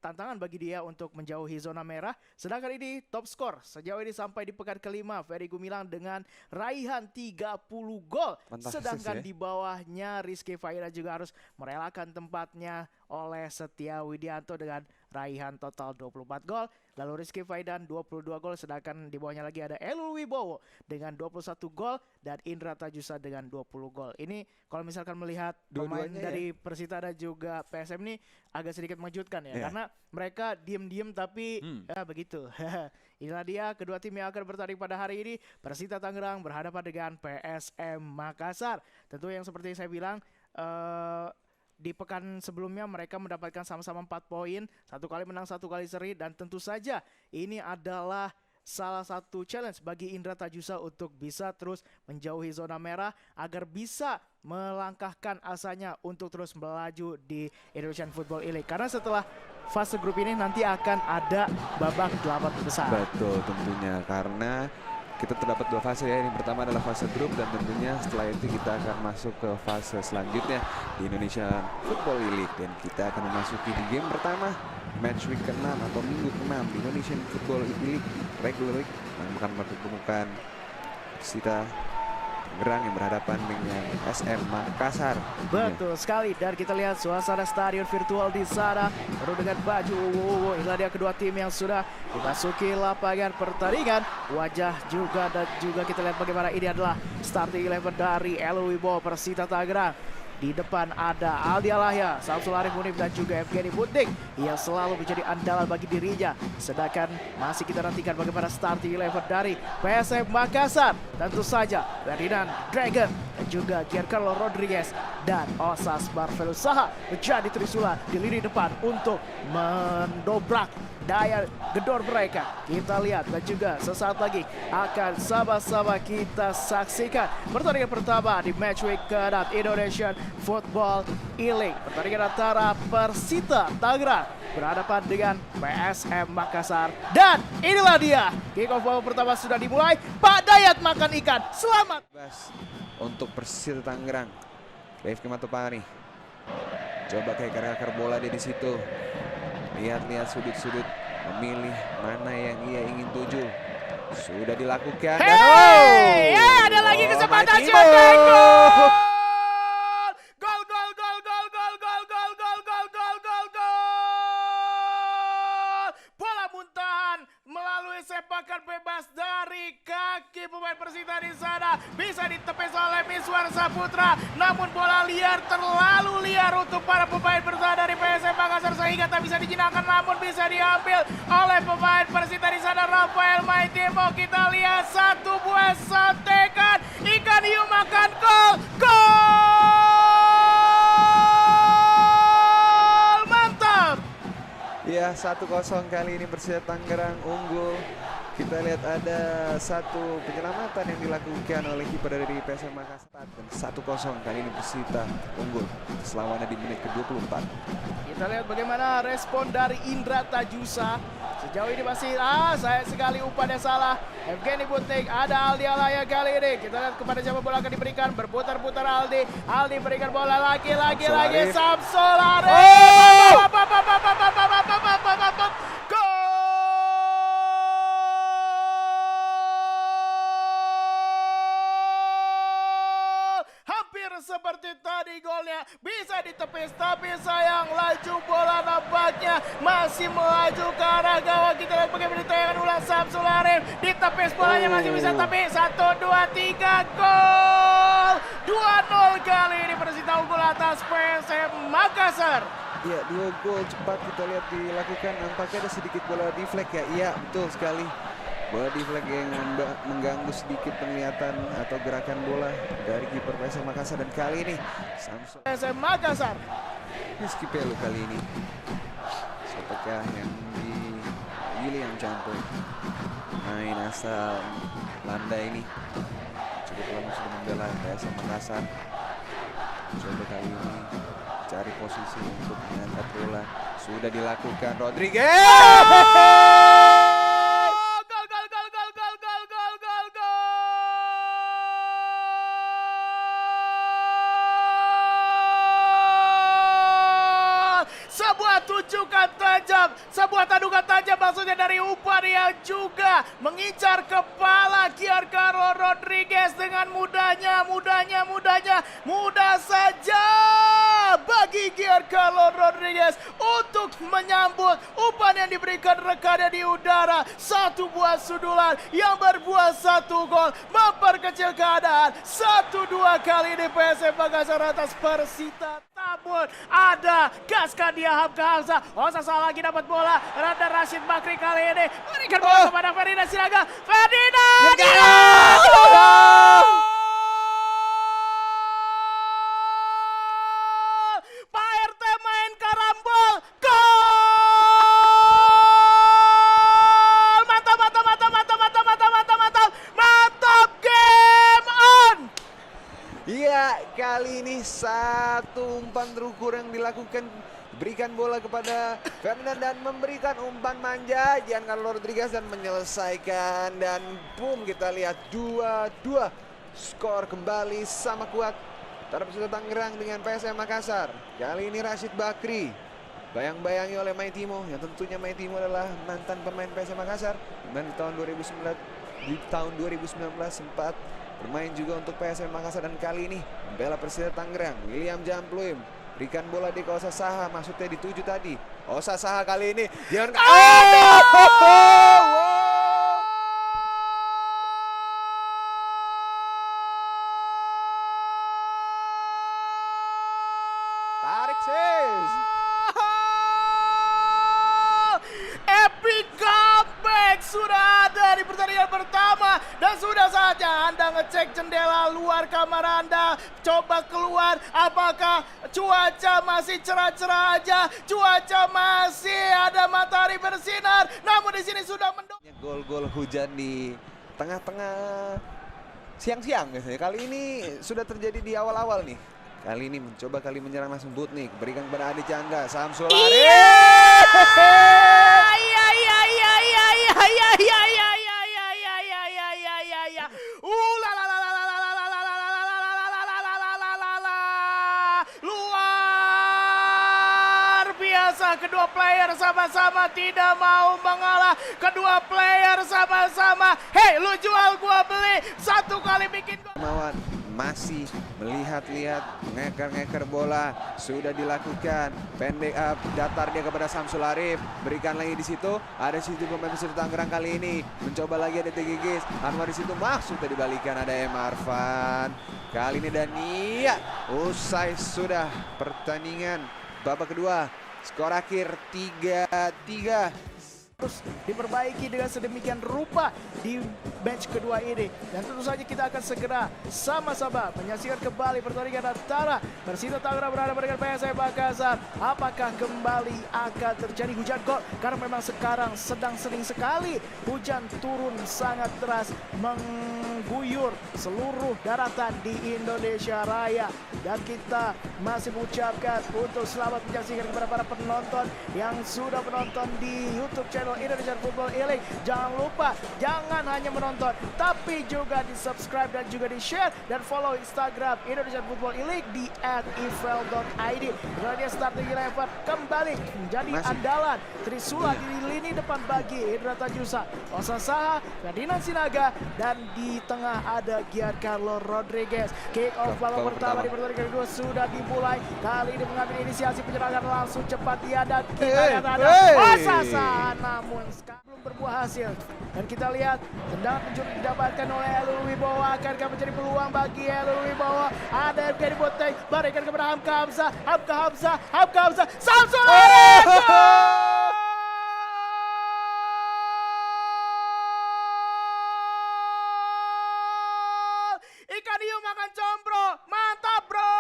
tantangan bagi dia untuk menjauhi zona merah. Sedangkan ini top skor sejauh ini sampai di pekan kelima, Ferry Gumilang dengan raihan 30 gol. Fantastis Sedangkan ya. di bawahnya Rizky Faida juga harus merelakan tempatnya oleh Setia Widianto dengan raihan total 24 gol. Lalu Rizky Faidan 22 gol, sedangkan di bawahnya lagi ada Elul Wibowo dengan 21 gol dan Indra Tajusa dengan 20 gol. Ini kalau misalkan melihat pemain Dua-duanya dari Persita dan juga PSM ini agak sedikit mengejutkan ya, Iya. karena mereka diem-diem tapi ya begitu. Inilah dia kedua tim yang akan bertanding pada hari ini. Persita Tangerang berhadapan dengan PSM Makassar. Tentu yang seperti saya bilang, di pekan sebelumnya mereka mendapatkan sama-sama 4 poin, 1 kali menang 1 kali seri, dan tentu saja ini adalah salah satu challenge bagi Indra Tajusa untuk bisa terus menjauhi zona merah agar bisa melangkahkan asanya untuk terus melaju di Indonesian Football League. Karena setelah fase grup ini nanti akan ada babak 8 besar. Betul, tentunya karena kita terdapat 2 fase ya. Ini pertama adalah fase grup dan tentunya setelah itu kita akan masuk ke fase selanjutnya di Indonesia Football League, dan kita akan memasuki di game pertama match week ke-6 atau minggu ke-6 di Indonesian Football League regular week yang akan mempertemukan Persita Tangerang yang berhadapan dengan SM Makassar. Betul sekali, dan kita lihat suasana stadion virtual di sana penuh dengan baju ungu. Inilah dia kedua tim yang sudah dimasuki lapangan pertandingan. Wajah juga dan juga kita lihat bagaimana ini adalah starting 11 dari Elul Wibowo Persita Tangerang. Di depan ada Aldi Alahya, Samsul Arif Munif dan juga Evgeny Butik yang selalu menjadi andalan bagi dirinya. Sedangkan masih kita nantikan bagaimana starting 11 dari PSM Makassar. Tentu saja Ferdinand Dragon dan juga Giancarlo Rodriguez dan Osas Marvelus Saha menjadi trisula di lini depan untuk mendobrak daya gedor mereka. Kita lihat dan juga sesaat lagi akan sama-sama kita saksikan pertandingan pertama di match week ke-6 Indonesian Football League. Pertandingan antara Persita Tangerang berhadapan dengan PSM Makassar. Dan inilah dia, kick off babak pertama sudah dimulai. Pak Dayat makan ikan, selamat. Untuk Persita Tangerang, Rifki Matopani coba kayak akar bola dia di situ. Lihat-lihat sudut-sudut, memilih mana yang ia ingin tuju. Sudah dilakukan. Hey, ya ada lagi kesempatan shot and goal. Gol, gol, gol, gol, gol, gol, gol, gol, gol, gol, gol, gol. Bola muntahan melalui sepakan bebas dari kaki pemain Persita di sana. Bisa ditepis oleh Miswar Saputra. Namun bola liar, terlalu liar untuk para pemain Persita dari PSM Makassar sehingga tak bisa dijinakkan, namun bisa diambil oleh pemain Persita di sana, Rafael Maitimo. Kita lihat satu buah santekan ikan hiu makan gol. Gol! Mantap! Ya, 1-0 kali ini Persita Tangerang unggul. Kita lihat ada satu penyelamatan yang dilakukan oleh kiper dari PSM Makassar, dan 1-0 kali ini Persita unggul. Selawannya di menit ke-24. Kita lihat bagaimana respon dari Indra Tajusa. Sejauh ini masih sayang sekali umpannya salah. Evgeny Butik, ada Aldi Alahya kali ini. Kita lihat kepada siapa bola akan diberikan. Berputar-putar Aldi. Aldi berikan bola lagi. Samsul Arif. Seperti tadi golnya bisa ditepis, tapi sayang laju bola nampaknya masih melaju ke arah gawang. Kita lihat bagaimana tayangan ulang. Samsul Arif ditepis, bolanya masih bisa, tapi 1, 2, 3 gol. 2-0 kali ini Persita unggul atas PSM Makassar. Ya, 2 gol cepat kita lihat dilakukan. Nampaknya ada sedikit bola di flag ya. Iya, betul sekali. Bola di flag yang mengganggu sedikit penglihatan atau gerakan bola dari kiper PSM Makassar, dan kali ini Samsul PSM Makassar. Rizky Pelu kali ini. Siapakah yang di William Canto, main asal Belanda ini, cukup lama sudah membela PSM Makassar. Coba kali ini cari posisi untuk mengangkat bola. Sudah dilakukan Rodriguez. Sebuah tujukan tajam Mantap, sebuah tandungan tajam maksudnya dari umpan yang juga mengincar kepala Giancarlo Rodriguez dengan mudah saja bagi Giancarlo Rodriguez untuk menyambut umpan yang diberikan rekannya di udara. Satu buah sundulan yang berbuah satu gol, memperkecil keadaan 1-2 kali ini PSM Makassar atas Persita. Namun ada gaskan dia Hamka Hamzah. Salah lagi dapat bola. Rada Rashid Bakri kali ini berikan bola kepada Ferdinand Sinaga. Ferdinand! Pak RT main karambol. Gol! Mantap, game on! Iya, kali ini satu umpan terukur yang dilakukan. Berikan bola kepada Ferdinand dan memberikan umpan manja Giancarlo Rodriguez dan menyelesaikan. Dan boom, kita lihat 2-2. Skor kembali sama kuat antara Persita Tangerang dengan PSM Makassar. Kali ini Rashid Bakri bayang-bayangi oleh Maitimo, yang tentunya Maitimo adalah mantan pemain PSM Makassar dan di tahun 2019 sempat bermain juga untuk PSM Makassar dan kali ini membela Persita Tangerang. William Jampluim berikan bola di Osa Saha, maksudnya dituju tadi. Osa Saha kali ini tarik sis. Epic comeback sudah ada di pertandingan pertama. Dan sudah saja Anda ngecek jendela luar kamar Anda. Coba keluar, apakah cuaca masih cerah-cerah aja? Cuaca masih ada matahari bersinar. Namun di sini sudah mendung. Gol-gol hujan di tengah-tengah siang-siang biasanya. Kali ini sudah terjadi di awal-awal nih. Kali ini mencoba menyerang langsung Butnik. Berikan kepada Adi Chandra. Samsul luar biasa, kedua player sama-sama tidak mau mengalah. Kedua player sama-sama, hey lu jual gua beli, satu kali bikin gua. Mawan masih melihat-lihat, ngeker bola sudah dilakukan, pendek up, datar dia kepada Samsul Arif, berikan lagi di situ, ada situ pemain Persita Tangerang kali ini, mencoba lagi ada Tegigis, Anwar di situ masuk tadi balikan ada M Arfan, kali ini Dania, usai sudah pertandingan babak kedua, skor akhir 3-3. Terus diperbaiki dengan sedemikian rupa di match kedua ini. Dan tentu saja kita akan segera sama-sama menyaksikan kembali pertandingan antara Persita Tangerang berhadapan dengan PSM Makassar. Apakah kembali akan terjadi hujan gol? Karena memang sekarang sedang sering sekali hujan turun sangat deras mengguyur seluruh daratan di Indonesia Raya. Dan kita masih mengucapkan untuk selamat menyaksikan kepada para penonton yang sudah menonton di YouTube channel Indonesian Football E-League. Jangan lupa, jangan hanya menonton, tapi juga di subscribe dan juga di share dan follow Instagram Indonesian Football E-League di @ifl.id. Kemudian starting 11 kembali menjadi andalan Trisula di lini depan bagi Indra Tanjusa, Osa Saha, Ferdinand Sinaga, dan di tengah ada Giancarlo Rodriguez. Kick off babak pertama di pertandingan kedua sudah dimulai. Kali ini mengambil inisiasi penyerangan langsung cepat dia dan kita lihat ada Osa Saha, namun belum berbuah hasil. Dan kita lihat tendangan penjuru didapatkan oleh Elul Wibowo, akankah menjadi peluang bagi Elul Wibowo. Ada yang jadi boteng, berikan kepada Hamka Hamzah, Samsul Arif! Ikan hiu makan combro, mantap bro,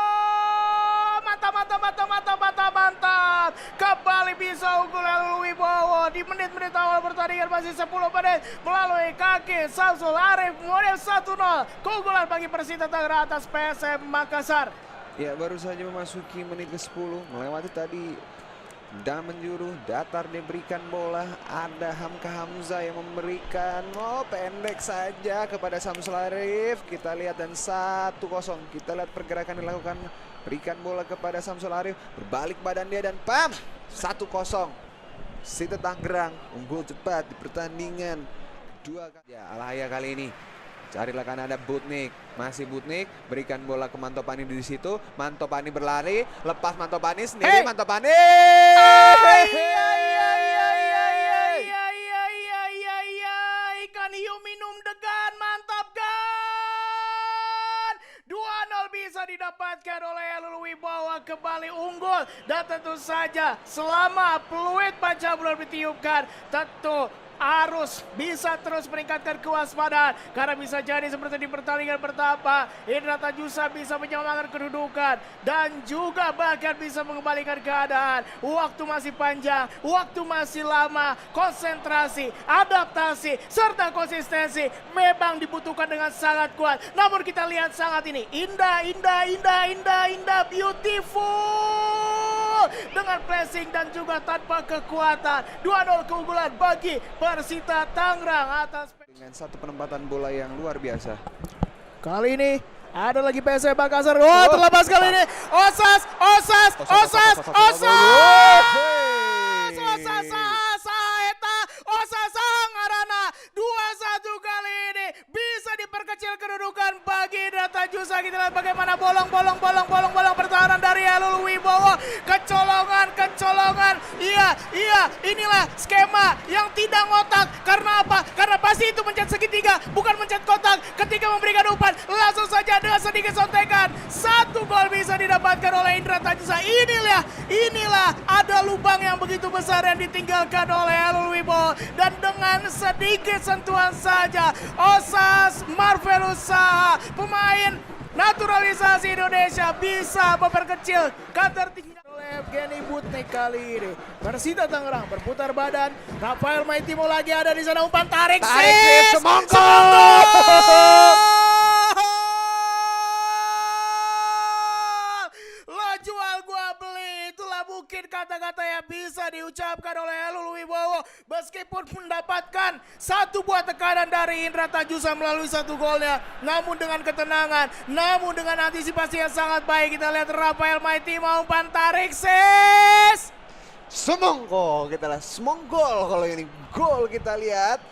mantap. Kembali bisa unggul Elul Wibowo di menit-menit awal pertandingan, masih 10 menit melalui kaki Samsul Arif, model 1-0. Keunggulan bagi Persita Tangerang atas PSM Makassar. Ya, baru saja memasuki menit ke-10, melewati tadi dan menjuru, datar diberikan bola, ada Hamka Hamzah yang memberikan pendek saja kepada Samsul Arif. Kita lihat dan 1-0. Kita lihat pergerakan dilakukan, berikan bola kepada Samsul Arif, berbalik badan dia dan pam 1-0. Persita Tangerang unggul cepat di pertandingan kedua. Ya, Alhaya kali ini carilah kanan, ada Butnik, masih Butnik, berikan bola ke Mantopani di situ. Mantopani berlari, lepas Mantopani sendiri. Mantopani. Ikan hiu minum degan, mantap kan. 2-0 bisa didapatkan oleh Elul Wibawa, kembali unggul. Dan tentu saja selama peluit panca belum ditiupkan, tentu harus bisa terus meningkatkan kewaspadaan, karena bisa jadi seperti di pertandingan pertama Indra Tanjusa bisa menyelamatkan kedudukan dan juga bahkan bisa mengembalikan keadaan. Waktu masih panjang, waktu masih lama, konsentrasi, adaptasi serta konsistensi memang dibutuhkan dengan sangat kuat. Namun kita lihat sangat ini indah, beautiful dengan pressing dan juga tanpa kekuatan. 2-0 keunggulan bagi Persita Tangerang atas Dengan satu penempatan bola yang luar biasa. kali ini. Ada lagi PSM Makassar. Terlepas kali ini. Osas Ngarana 2-1 kali ini bisa diperkecil kedudukan bagi Indra Tanjusa. Kita lihat bagaimana bolong pertahanan dari Elul Wibowo. Kecolongan. Iya, inilah skema yang tidak ngotak. Karena apa? Karena pasti itu mencet segitiga, bukan mencet kotak. Ketika memberikan umpan, langsung saja dengan sedikit sontekan. 1 gol bisa didapatkan oleh Indra Tanjusa. Inilah ada lubang yang begitu besar yang ditinggalkan oleh Elul Wibowo. Dan dengan sedikit sentuhan saja, Osas Marvelus Saha, pemain naturalisasi Indonesia, bisa memperkecil ketertinggalan oleh Evgeny Butnik kali ini. Persita Tangerang berputar badan. Rafael Maitimo lagi ada di sana, umpan tarik sis. Semongko. Lo jual gua beli, itulah mungkin kata-kata yang bisa diucapkan oleh Elul Wibowo. Meskipun mendapatkan 1 buah tekanan dari Indra Tanjusa melalui 1 golnya, namun dengan ketenangan, namun dengan antisipasi yang sangat baik. Kita lihat Rafael Maitimo umpan tarik sis. Semongko, kita lihat semonggol kalau ini gol. Kita lihat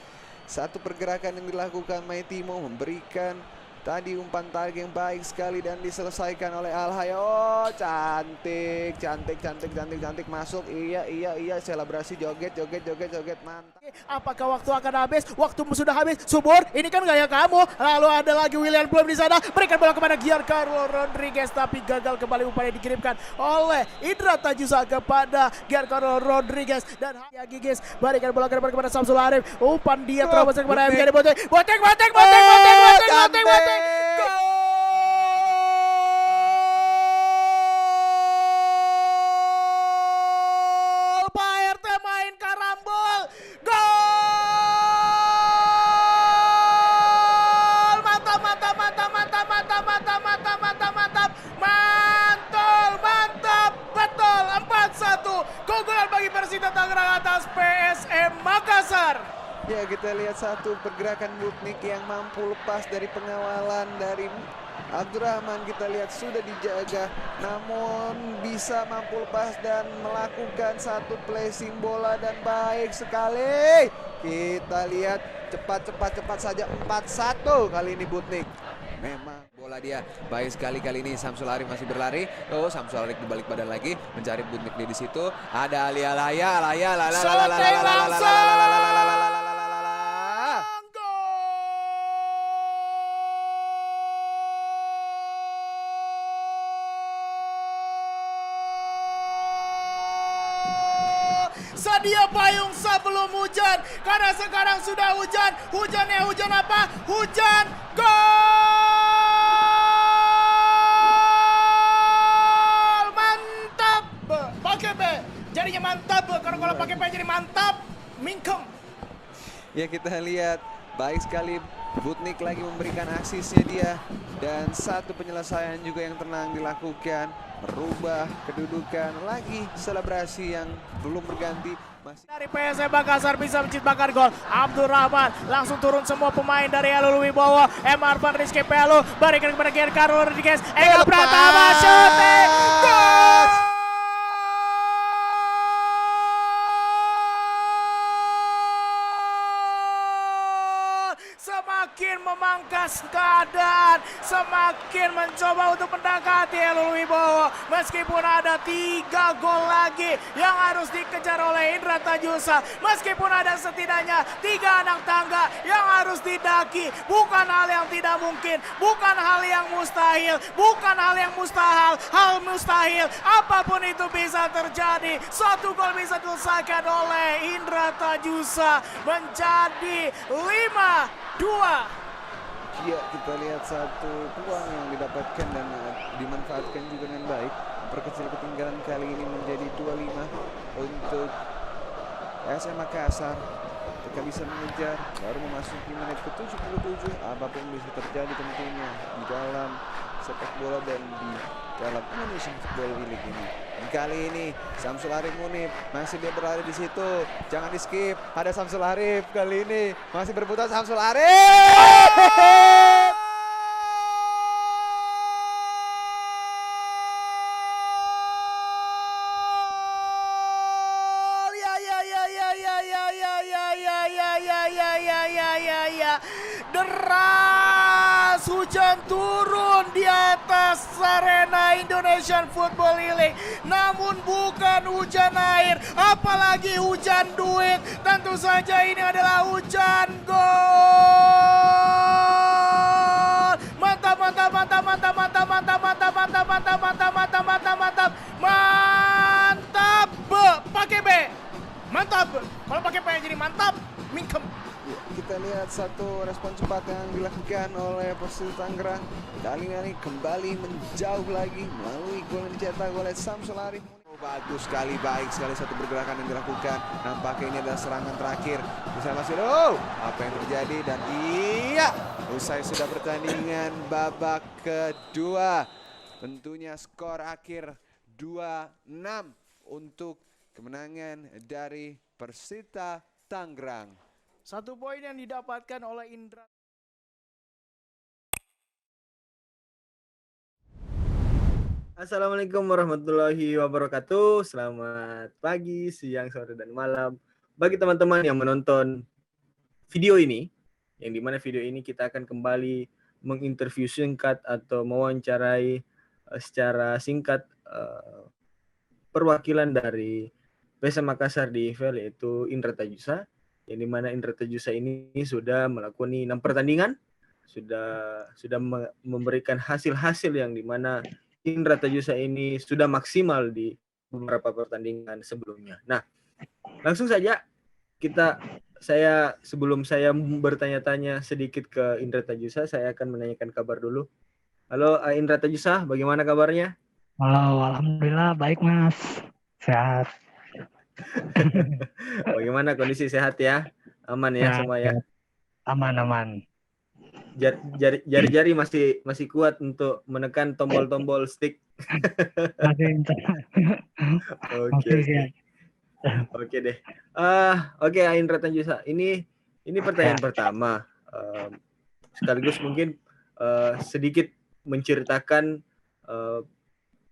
satu pergerakan yang dilakukan Maitimo memberikan tadi umpan tarik yang baik sekali dan diselesaikan oleh Alhaya. Oh, cantik masuk. Iya, selebrasi joget, mantap. Apakah waktu akan habis? Waktu sudah habis. Subur, ini kan gaya kamu. Lalu ada lagi William Blum di sana. Berikan bola kepada Giancarlo Rodriguez, tapi gagal kembali umpan yang dikirimkan oleh Indra Tanjusa kepada Giancarlo Rodriguez. Dan Haya Gigis berikan bola kepada Samsul Arif. Umpan dia terobos kepada Evgeny Butnik. Boteng. Gol! Pak RT main karambol. Gol! Mantap. Betul. 4-1. Keunggulan bagi Persita Tangerang atas PSM Makassar. Ya, kita lihat satu pergerakan Butnik yang mampu lepas dari pengawalan dari Abdurrahman. Kita lihat sudah dijaga, namun bisa mampu lepas dan melakukan satu placing bola dan baik sekali. Kita lihat cepat saja 4-1 kali ini Butnik. Memang bola dia baik sekali kali ini. Samsul Arif masih berlari. Oh, Samsul Arif berbalik badan lagi mencari Butnik di situ. Ada Alhaya. Sedia payung sebelum hujan, karena sekarang sudah hujan. Hujannya hujan apa? Hujan gol! Mantap! Pakai B, jadinya mantap. Kalau pakai P jadi mantap. Mingkem. Ya, kita lihat baik sekali Butnik lagi memberikan asisnya dia. Dan satu penyelesaian juga yang tenang dilakukan, merubah kedudukan. Lagi selebrasi yang belum berganti. Masih Dari PSM Makassar bisa menciptakan gol. Abdurrahman langsung turun semua pemain dari Elul Wibowo. Arfan Rizky Pelu berikan kepada Giancarlo Rodriguez. Ega Pratama shooting. Gol! memangkas keadaan, semakin mencoba untuk mendekati Elul Wibowo. Meskipun ada 3 gol lagi yang harus dikejar oleh Indra Tajusa, meskipun ada setidaknya 3 anak tangga yang harus didaki, bukan hal yang tidak mungkin, bukan hal yang mustahil, bukan hal yang mustahil, hal mustahil, apapun itu bisa terjadi. 1 gol bisa diselesaikan oleh Indra Tajusa menjadi 5-2. Ya, kita lihat satu peluang yang didapatkan dan dimanfaatkan juga dengan baik. Memperkecil ketinggalan kali ini menjadi 2-5 untuk SM Makassar. Mereka bisa mengejar, baru memasuki menit ke-77. Apapun bisa terjadi tentunya di dalam sepak bola dan di dalam Indonesian Football League ini. Dan kali ini Samsul Arif Munib masih dia berada di situ. Jangan di skip. Ada Samsul Arif kali ini masih berputar Samsul Arif. Deras hujan turun di atas arena Indonesian Football League. Namun bukan hujan air, apalagi hujan duit. Tentu saja ini adalah hujan gol. Mantap, mantap, mantap, mantap, mantap, mantap, mantap, mantap, mantap, mantap, mantap, mantap, mantap, mantap. Pakai B. Mantap. Kalau pakai P jadi mantap. Mingkem. Ya, kita lihat satu respon cepat yang dilakukan oleh Persib Tangerang. Kali ini kembali menjauh lagi melalui gol yang dicetak oleh Samsul Arif. Bagus sekali, baik sekali satu pergerakan yang dilakukan. Nampaknya ini adalah serangan terakhir. Bisa masih apa yang terjadi dan iya, usai sudah pertandingan babak kedua. Tentunya skor akhir 2-6 untuk kemenangan dari Persita Tangerang. 1 poin yang didapatkan oleh Indra. Assalamualaikum warahmatullahi wabarakatuh. Selamat pagi, siang, sore, dan malam bagi teman-teman yang menonton video ini. Yang dimana video ini kita akan kembali menginterview singkat atau mewawancarai secara singkat perwakilan dari PSM Makassar di IFL, yaitu Indra Tajusa. Yang dimana Indra Tajusa ini sudah melakoni 6 pertandingan, sudah memberikan hasil-hasil yang dimana Indra Tajusa ini sudah maksimal di beberapa pertandingan sebelumnya. Nah, langsung saja sebelum saya bertanya-tanya sedikit ke Indra Tajusa, saya akan menanyakan kabar dulu. Halo Indra Tajusa, bagaimana kabarnya? Halo, alhamdulillah baik Mas, sehat. Bagaimana kondisi sehat ya? Aman ya semua ya? Aman. Jari-jari masih kuat untuk menekan tombol-tombol stick. Oke deh. Oke, Indra Tajusa. Ini pertanyaan pertama. Sekaligus mungkin sedikit menceritakan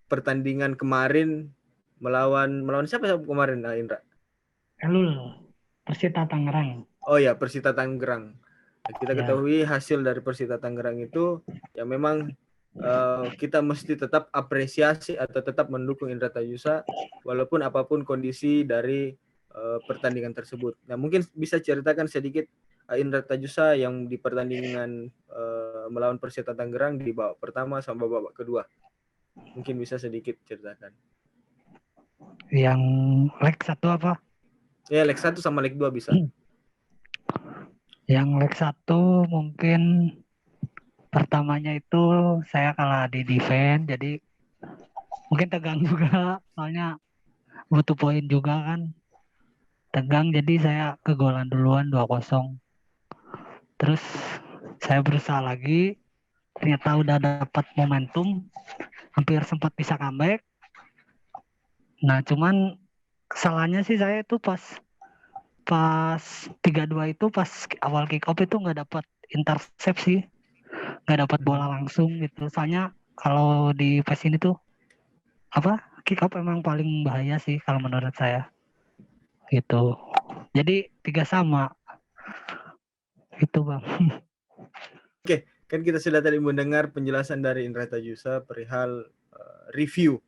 pertandingan kemarin melawan siapa kemarin, Indra? Elul, Persita Tangerang. Oh ya, Persita Tangerang. Kita ketahui hasil dari Persita Tangerang itu ya memang kita mesti tetap apresiasi atau tetap mendukung Indra Tajusa walaupun apapun kondisi dari pertandingan tersebut. Nah, mungkin bisa ceritakan sedikit Indra Tajusa yang di pertandingan melawan Persita Tangerang di babak pertama sampai babak kedua. Mungkin bisa sedikit ceritakan. Yang leg 1 apa? Ya, leg 1 sama leg 2 bisa. Yang leg 1 mungkin pertamanya itu saya kalah di defense, jadi mungkin tegang juga, soalnya butuh poin juga kan. Tegang, jadi saya kegolan duluan 2-0. Terus saya berusaha lagi, ternyata udah dapat momentum, hampir sempat bisa comeback. Nah, cuman kesalahannya sih saya itu pas 3-2 itu pas awal kick off itu nggak dapat intersepsi, nggak dapat bola langsung gitu. Soalnya kalau di PES ini tuh kick off emang paling bahaya sih kalau menurut saya gitu. Jadi 3-3 itu Bang. Oke, kan kita sudah tadi mendengar penjelasan dari Indra Tajusa perihal review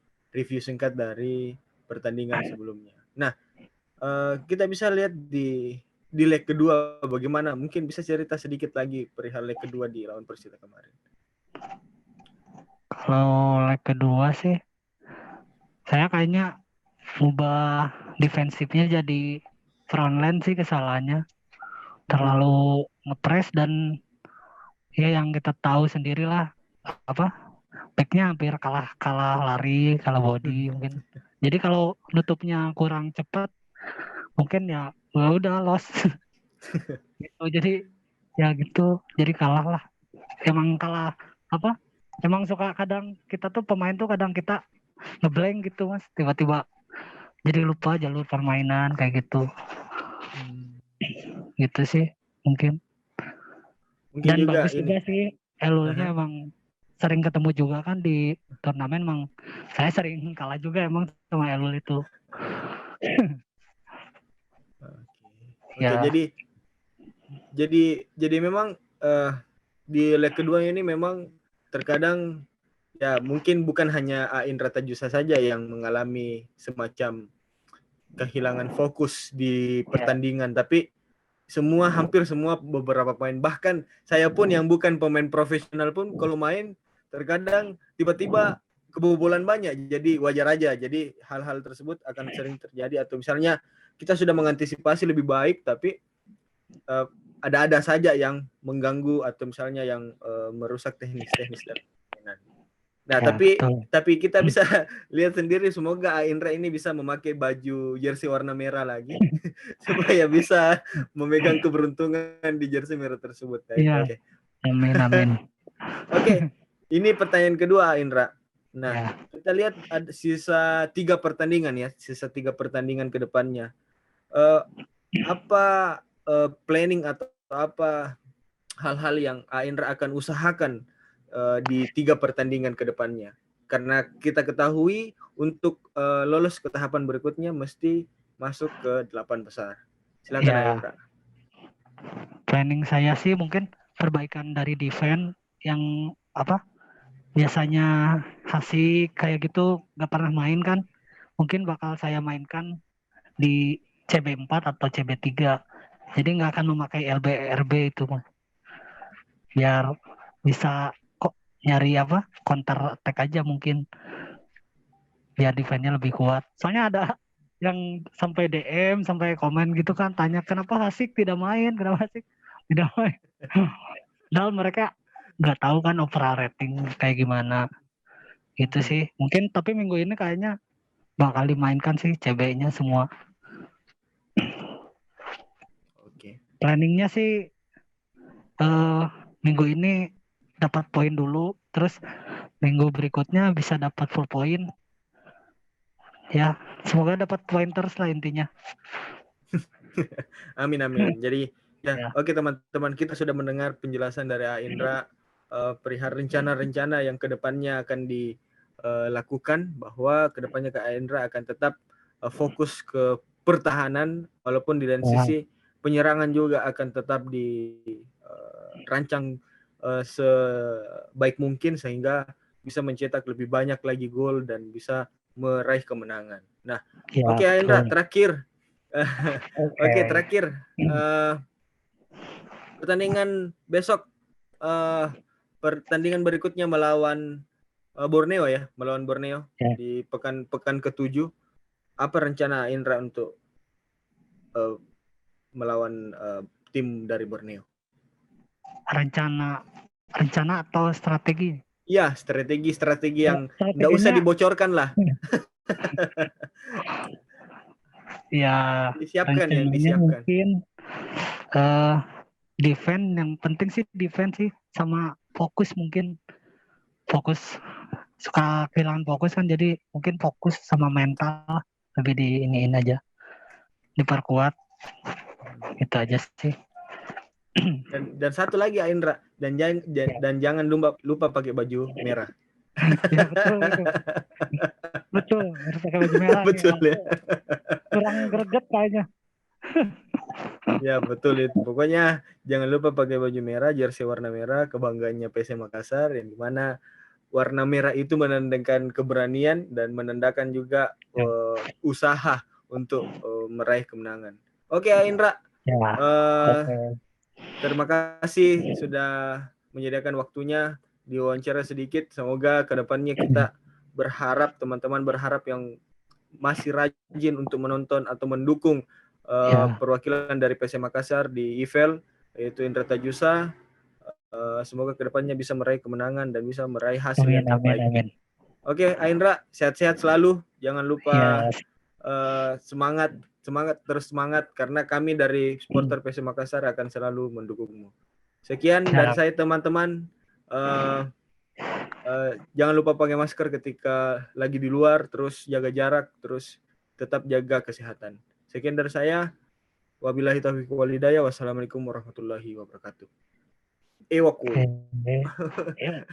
singkat dari pertandingan sebelumnya. Nah, kita bisa lihat di leg kedua bagaimana. Mungkin bisa cerita sedikit lagi perihal leg kedua di lawan Persita kemarin. Kalau leg kedua sih, saya kayaknya ubah defensifnya jadi frontline sih kesalahannya. Terlalu ngepres dan ya yang kita tahu sendirilah apa backnya hampir kalah lari, kalah body mungkin. Jadi kalau nutupnya kurang cepat mungkin ya udah loss. Gitu. Jadi ya gitu, jadi kalah lah. Emang kalah apa? Emang suka kadang kita tuh pemain tuh kadang kita ngeblank gitu Mas, tiba-tiba jadi lupa jalur permainan kayak gitu. Gitu sih mungkin. Mungkin Dan juga bagus ini. juga sih Elulnya emang sering ketemu juga kan di turnamen, emang saya sering kalah juga emang sama Elul itu. Oke, Ya, jadi memang di leg kedua ini memang terkadang ya mungkin bukan hanya Indra Tajusa saja yang mengalami semacam kehilangan fokus di pertandingan, tapi hampir semua beberapa pemain, bahkan saya pun yang bukan pemain profesional pun kalau main terkadang tiba-tiba kebobolan banyak, jadi wajar aja. Jadi hal-hal tersebut akan sering terjadi, atau misalnya kita sudah mengantisipasi lebih baik tapi ada saja yang mengganggu atau misalnya yang merusak teknis-teknis dan permainan. Nah, ya betul. tapi kita bisa lihat sendiri, semoga Indra ini bisa memakai baju jersey warna merah lagi supaya bisa memegang keberuntungan di jersey merah tersebut. Iya, Oke. amin. Oke, ini pertanyaan kedua Indra. Nah, Ya, kita lihat ada sisa 3 pertandingan ke depannya. Apa planning atau apa hal-hal yang Indra akan usahakan di 3 pertandingan ke depannya? Karena kita ketahui untuk lolos ke tahapan berikutnya mesti masuk ke 8 besar. Silakan ya. Indra. Planning saya sih mungkin perbaikan dari defense yang apa? Biasanya Hasik kayak gitu nggak pernah main kan. Mungkin bakal saya mainkan di CB4 atau CB3. Jadi nggak akan memakai LB-RB itu Mas. Biar bisa kok nyari apa counter attack aja mungkin, biar defense-nya lebih kuat. Soalnya ada yang sampai DM sampai komen gitu kan, tanya kenapa Hasik tidak main, padahal mereka nggak tahu kan overall rating kayak gimana gitu sih. Mungkin tapi minggu ini kayaknya bakal dimainkan sih CB-nya semua. Oke. Planningnya sih minggu ini dapat poin dulu, terus minggu berikutnya bisa dapat full poin. Ya, semoga dapat poin terus lah intinya. Amin. Jadi Ya. oke teman-teman, kita sudah mendengar penjelasan dari Indra perihal rencana-rencana yang kedepannya akan dilakukan, bahwa kedepannya Indra akan tetap fokus ke pertahanan, walaupun di lain sisi penyerangan juga akan tetap dirancang sebaik mungkin sehingga bisa mencetak lebih banyak lagi gol dan bisa meraih kemenangan. Nah, Ya, oke Indra, terakhir. Oke, terakhir pertandingan besok, pertandingan berikutnya melawan Borneo ya, di pekan ke-7. Apa rencana Indra untuk melawan tim dari Borneo? Rencana atau strategi? Iya, strategi yang nggak usah dibocorkan lah. Ya, rencananya mungkin defense, yang penting sih defense sih, sama fokus. Mungkin fokus, suka kehilangan fokus kan, jadi mungkin fokus sama mental lebih diiniin aja, diperkuat. Itu aja sih. Dan satu lagi Indra, dan jangan lupa pakai baju merah. Ya, betul harus pakai baju merah. Betul ya. Kurang greget kayaknya. Ya betul itu. Pokoknya jangan lupa pakai baju merah, jersey warna merah, kebanggaannya PSM Makassar, yang dimana warna merah itu menandakan keberanian dan menandakan juga Ya. usaha untuk meraih kemenangan. Oke, Indra, Ya, eh, oke. terima kasih sudah menyediakan waktunya diwawancara sedikit. Semoga kedepannya kita berharap, teman-teman berharap yang masih rajin untuk menonton atau mendukung Ya, perwakilan dari PSM Makassar di EVEL, yaitu Indra Tajusa. Semoga kedepannya bisa meraih kemenangan dan bisa meraih hasil amin, yang amin, terbaik. amin. Oke, Indra, sehat-sehat selalu. Jangan lupa Ya, semangat, terus semangat, karena kami dari supporter PSM Makassar akan selalu mendukungmu. Sekian dari siap. saya, teman-teman. Jangan lupa pakai masker ketika lagi di luar, terus jaga jarak, terus tetap jaga kesehatan. Sekian dari saya. Wabillahi taufiq wal hidayah. Wassalamualaikum warahmatullahi wabarakatuh. Ewaku. Oke. Ya.